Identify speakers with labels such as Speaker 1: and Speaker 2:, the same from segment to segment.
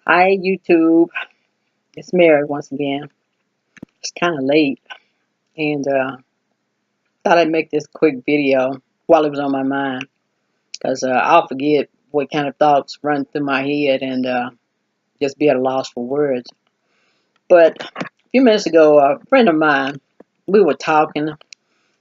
Speaker 1: Hi, YouTube. It's Mary once again. It's kind of late, and thought I'd make this quick video while it was on my mind, because I'll forget what kind of thoughts run through my head and just be at a loss for words. But a few minutes ago, a friend of mine, we were talking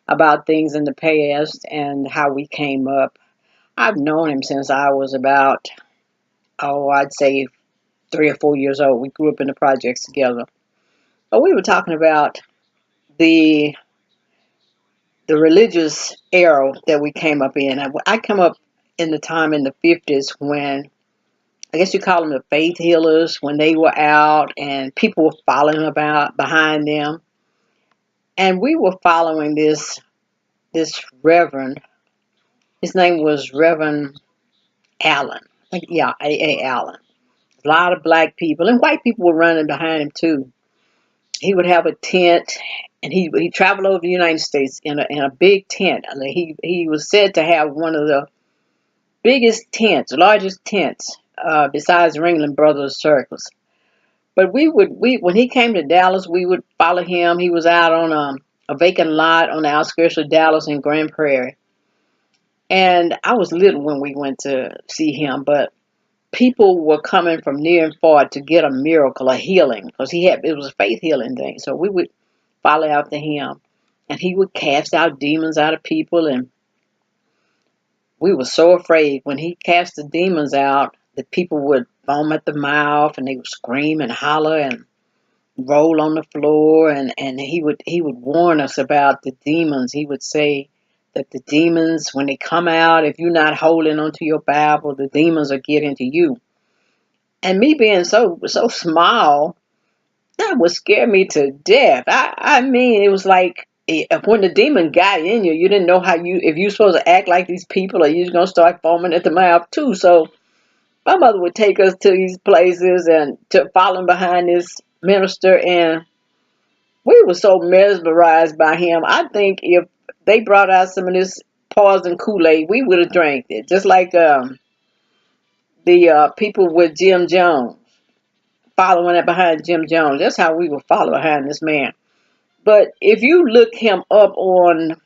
Speaker 1: about things in the past and how we came up. I've known him since I was about, I'd say 3 or 4 years old. We grew up in the projects together. But we were talking about the the religious era that we came up in. I come up in the time in the 50s when I guess you call them the faith healers, when they were out and people were following about behind them. And we were following this reverend. His name was Reverend Allen. Yeah, A. Allen. A lot of black people and white people were running behind him too. He would have a tent, and he traveled over the United States in a big tent. I mean, he was said to have one of the biggest tents, largest tents, besides Ringling Brothers Circus. But we when he came to Dallas, we would follow him. He was out on a vacant lot on the outskirts of Dallas in Grand Prairie. And I was little when we went to see him, but people were coming from near and far to get a miracle, a healing, because it was a faith healing thing. So we would follow after him, and he would cast out demons out of people, and we were so afraid when he cast the demons out that people would foam at the mouth and they would scream and holler and roll on the floor, and he would warn us about the demons. He would say that the demons, when they come out, if you're not holding onto your Bible, the demons will get into you. And me being so small, that would scare me to death. I mean, it was like when the demon got in you, you didn't know if you supposed to act like these people, or you was gonna start foaming at the mouth too. So my mother would take us to these places and to following behind this minister, and we were so mesmerized by him. I think if they brought out some of this poison Kool-Aid, we would have drank it, just like the people with Jim Jones, following it behind Jim Jones. That's how we would follow behind this man. But if you look him up on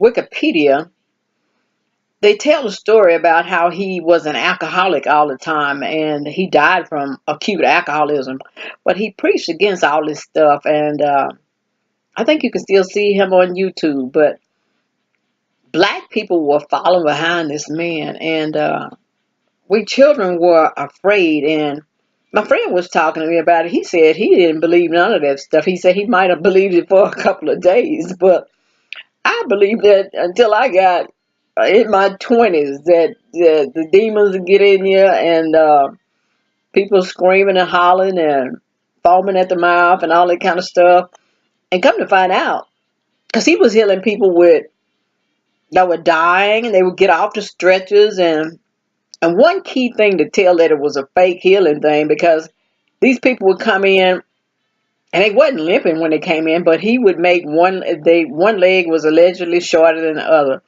Speaker 1: Wikipedia, they tell a story about how he was an alcoholic all the time and he died from acute alcoholism. But he preached against all this stuff, and I think you can still see him on YouTube. But black people were following behind this man, and we children were afraid. And my friend was talking to me about it. He said he didn't believe none of that stuff. He said he might have believed it for a couple of days, but I believed that until I got in my 20s, that the demons would get in you, and people screaming and hollering and foaming at the mouth and all that kind of stuff. And come to find out, because he was healing people that were dying, and they would get off the stretchers. And one key thing to tell that it was a fake healing thing, because these people would come in and they wasn't limping when they came in, but he would make one leg was allegedly shorter than the other,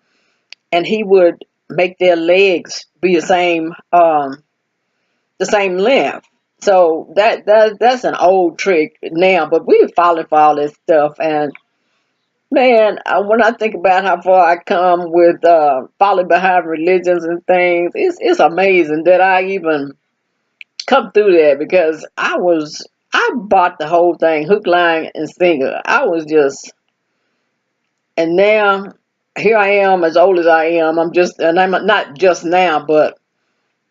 Speaker 1: and he would make their legs be the same length. So that's an old trick now, but we've fallen for all this stuff. And man, when I think about how far I come with falling behind religions and things, it's amazing that I even come through that, because I bought the whole thing hook, line, and sinker. I was just, and now here I am, as old as I am. And I'm not just now, but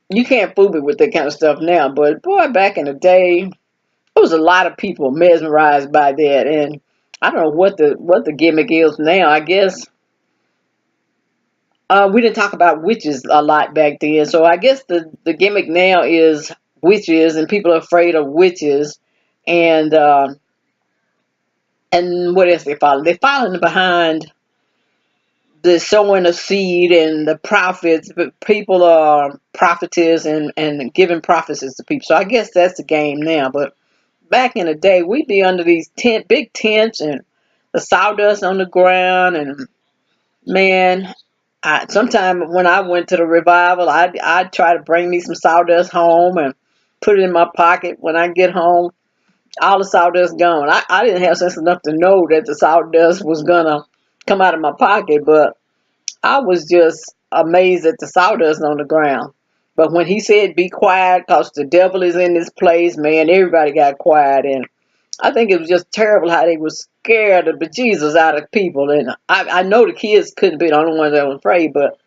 Speaker 1: you can't fool me with that kind of stuff now. But boy, back in the day, there was a lot of people mesmerized by that, and I don't know what the gimmick is now. I guess we didn't talk about witches a lot back then, so I guess the gimmick now is witches, and people are afraid of witches, and what else they follow? They're following behind the sowing of seed and the prophets, but people are prophetess and giving prophecies to people. So I guess that's the game now. But back in the day, we'd be under these big tents, and the sawdust on the ground, and man, sometime when I went to the revival, I'd try to bring me some sawdust home, and put it in my pocket. When I get home, all the sawdust gone. I didn't have sense enough to know that the sawdust was gonna come out of my pocket, but I was just amazed at the sawdust on the ground. But when he said, "Be quiet, cause the devil is in this place," man, everybody got quiet. And I think it was just terrible how they were scared of the Jesus out of people. And I know the kids couldn't be the only ones that were afraid, but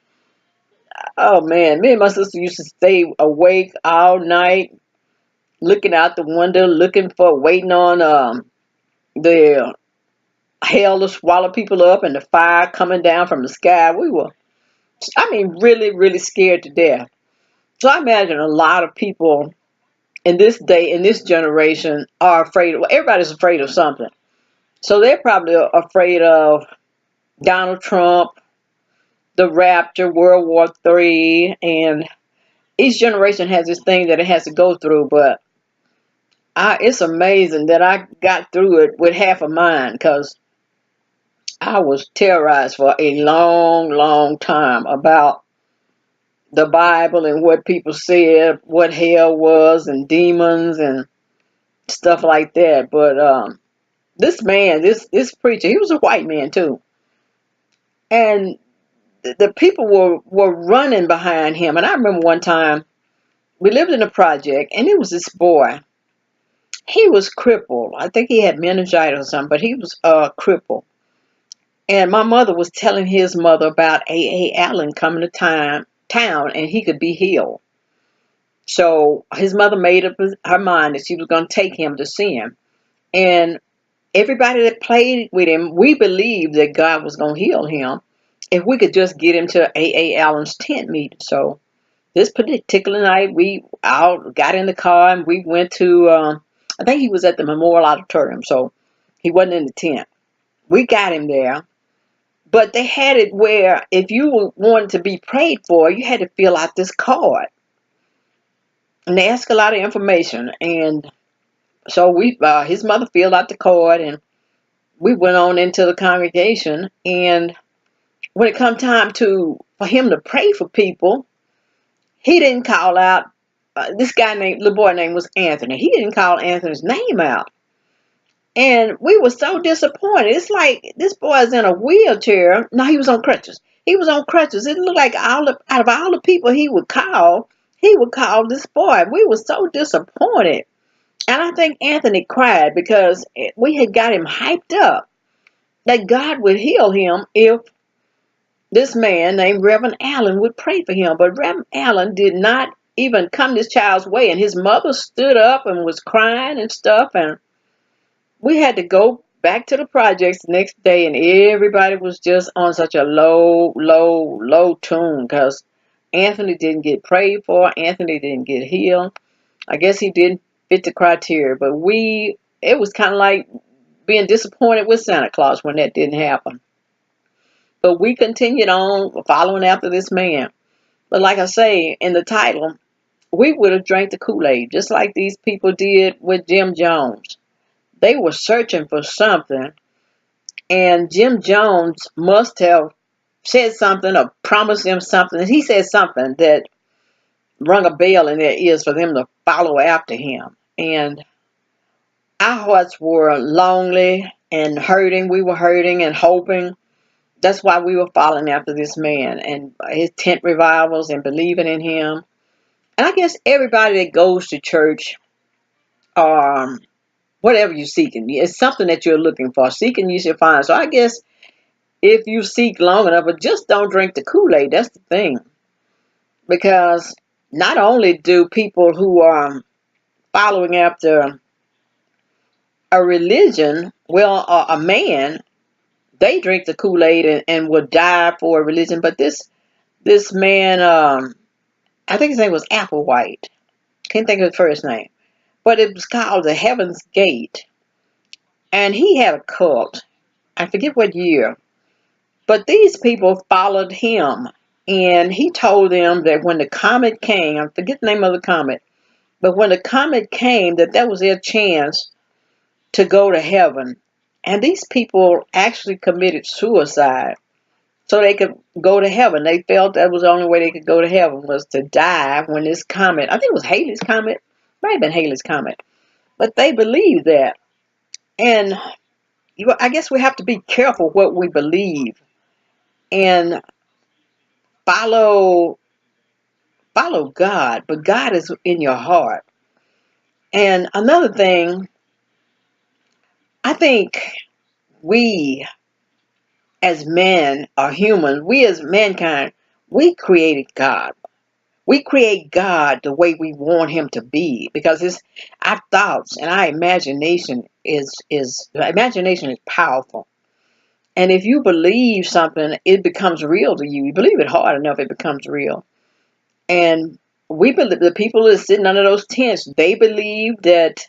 Speaker 1: oh man, me and my sister used to stay awake all night, looking out the window, looking for, waiting on the hell to swallow people up and the fire coming down from the sky. We were, I mean, really, really scared to death. So I imagine a lot of people in this day, in this generation, are afraid. Well, everybody's afraid of something. So they're probably afraid of Donald Trump, the rapture, World War III, and each generation has this thing that it has to go through. But it's amazing that I got through it with half a mind, because I was terrorized for a long, long time about the Bible and what people said, what hell was, and demons and stuff like that. But this man, this preacher, he was a white man too, and the people were running behind him. And I remember one time we lived in a project, and it was this boy. He was crippled. I think he had meningitis or something, but he was crippled. And my mother was telling his mother about A. Allen coming to town, and he could be healed. So his mother made up her mind that she was going to take him to see him. And everybody that played with him, we believed that God was going to heal him if we could just get him to A. Allen's tent meeting. So this particular night, we all got in the car and we went to, I think he was at the Memorial Auditorium, so he wasn't in the tent. We got him there. But they had it where if you wanted to be prayed for, you had to fill out this card. And they asked a lot of information. And so his mother filled out the card, and we went on into the congregation. And when it come time for him to pray for people, he didn't call out, this little boy name was Anthony. He didn't call Anthony's name out. And we were so disappointed. It's like this boy's in a wheelchair. No, he was on crutches. He was on crutches. It looked like out of all the people he would call this boy. We were so disappointed. And I think Anthony cried because we had got him hyped up that God would heal him if this man named Reverend Allen would pray for him. But Reverend Allen did not even come this child's way. And his mother stood up and was crying and stuff. And we had to go back to the projects the next day, and everybody was just on such a low, low, low tune because Anthony didn't get prayed for. Anthony didn't get healed. I guess he didn't fit the criteria, but it was kind of like being disappointed with Santa Claus when that didn't happen. But we continued on following after this man. But like I say in the title, we would have drank the Kool-Aid just like these people did with Jim Jones. They were searching for something, and Jim Jones must have said something or promised them something. He said something that rung a bell in their ears for them to follow after him. And our hearts were lonely and hurting. We were hurting and hoping. That's why we were following after this man and his tent revivals and believing in him. And I guess everybody that goes to church, whatever you're seeking, it's something that you're looking for. Seeking, you should find. So I guess if you seek long enough, but just don't drink the Kool-Aid. That's the thing. Because not only do people who are following after a religion, well, a man, they drink the Kool-Aid and will die for a religion. But this man, I think his name was Applewhite. Can't think of his first name. But it was called the Heaven's Gate. And he had a cult. I forget what year. But these people followed him. And he told them that when the comet came, I forget the name of the comet, but when the comet came, that was their chance to go to heaven. And these people actually committed suicide so they could go to heaven. They felt that was the only way they could go to heaven was to die when this comet, I think it was Halley's Comet, Might have been Halley's Comet. But they believe that. And I guess we have to be careful what we believe and follow God. But God is in your heart. And another thing, I think we as men are human. We as mankind, we created God. We create God the way we want him to be, because it's our thoughts and our imagination is imagination is powerful. And if you believe something, it becomes real to you. You believe it hard enough, it becomes real. And we believe the people that are sitting under those tents, they believed that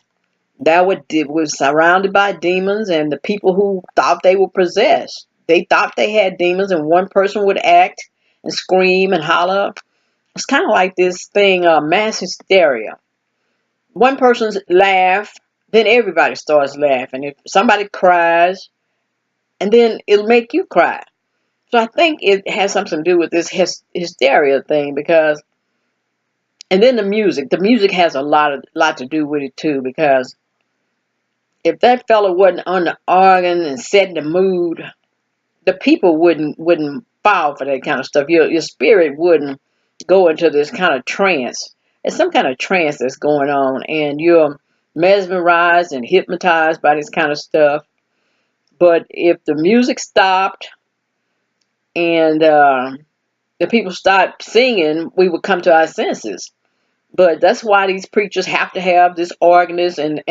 Speaker 1: was surrounded by demons, and the people who thought they were possessed, they thought they had demons, and one person would act and scream and holler. It's kind of like this thing, mass hysteria. One person's laugh, then everybody starts laughing. If somebody cries, and then it'll make you cry. So I think it has something to do with this hysteria thing, because, and then the music has a lot to do with it too, because if that fellow wasn't on the organ and setting the mood, the people wouldn't fall for that kind of stuff. Your spirit wouldn't go into this kind of trance. It's some kind of trance that's going on, and you're mesmerized and hypnotized by this kind of stuff. But if the music stopped and the people stopped singing, we would come to our senses. But that's why these preachers have to have this organist and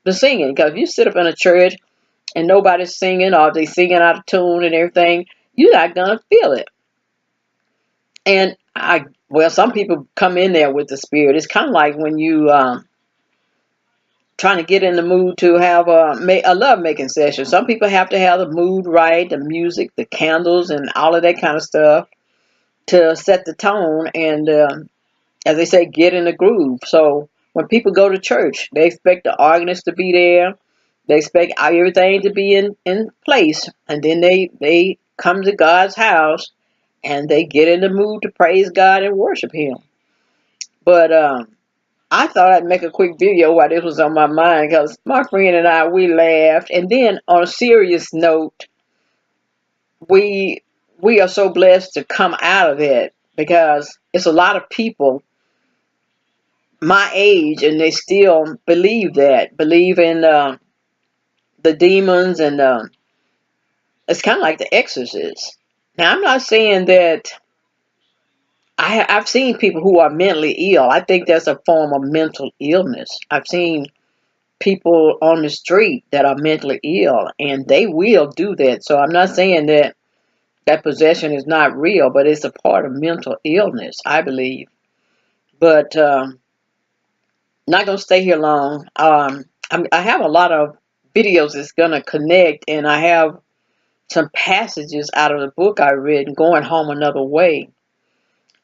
Speaker 1: the singing. Because if you sit up in a church and nobody's singing, or they singing out of tune and everything, you're not gonna feel it. And some people come in there with the spirit. It's kind of like when you trying to get in the mood to have a love making session. Some people have to have the mood right, the music, the candles, and all of that kind of stuff to set the tone and, as they say, get in the groove. So when people go to church, they expect the organist to be there. They expect everything to be in place. And then they come to God's house and they get in the mood to praise God and worship him. But I thought I'd make a quick video while this was on my mind, because my friend and I, we laughed. And then on a serious note, we are so blessed to come out of it, because it's a lot of people my age and they still believe in the demons, and it's kind of like the exorcist. Now, I'm not saying that I've seen people who are mentally ill. I think that's a form of mental illness. I've seen people on the street that are mentally ill, and they will do that. So I'm not saying that possession is not real, but it's a part of mental illness, I believe. But not gonna stay here long. I have a lot of videos that's gonna connect, and I have some passages out of the book I read, Going Home Another Way.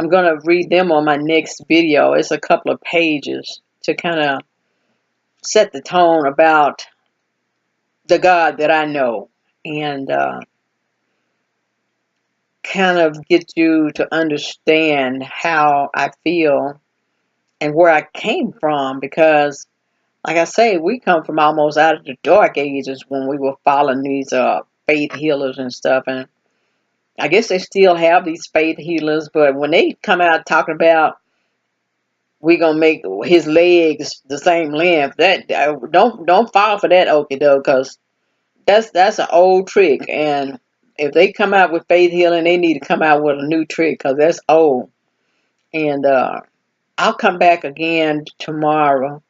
Speaker 1: I'm gonna read them on my next video. It's a couple of pages to kind of set the tone about the God that I know, and kind of get you to understand how I feel and where I came from, because like I say, we come from almost out of the dark ages when we were following these faith healers and stuff. And I guess they still have these faith healers, but when they come out talking about we're gonna make his legs the same length, that don't fall for that okie doke, because that's an old trick. And if they come out with faith healing, they need to come out with a new trick, because that's old. And I'll come back again tomorrow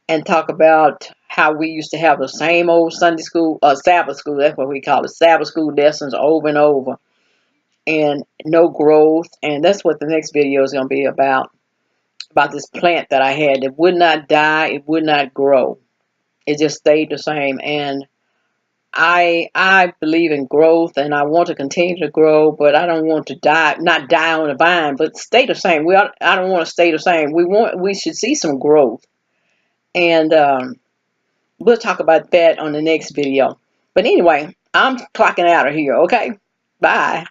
Speaker 1: and talk about how we used to have the same old Sunday school, Sabbath school, that's what we call it, Sabbath school lessons over and over, and no growth. And that's what the next video is going to be about this plant that I had that would not die, it would not grow. It just stayed the same. And I believe in growth, and I want to continue to grow, but I don't want to die, not die on the vine, but stay the same. I don't want to stay the same. We should see some growth. And we'll talk about that on the next video. But anyway, I'm clocking out of here, okay? Bye.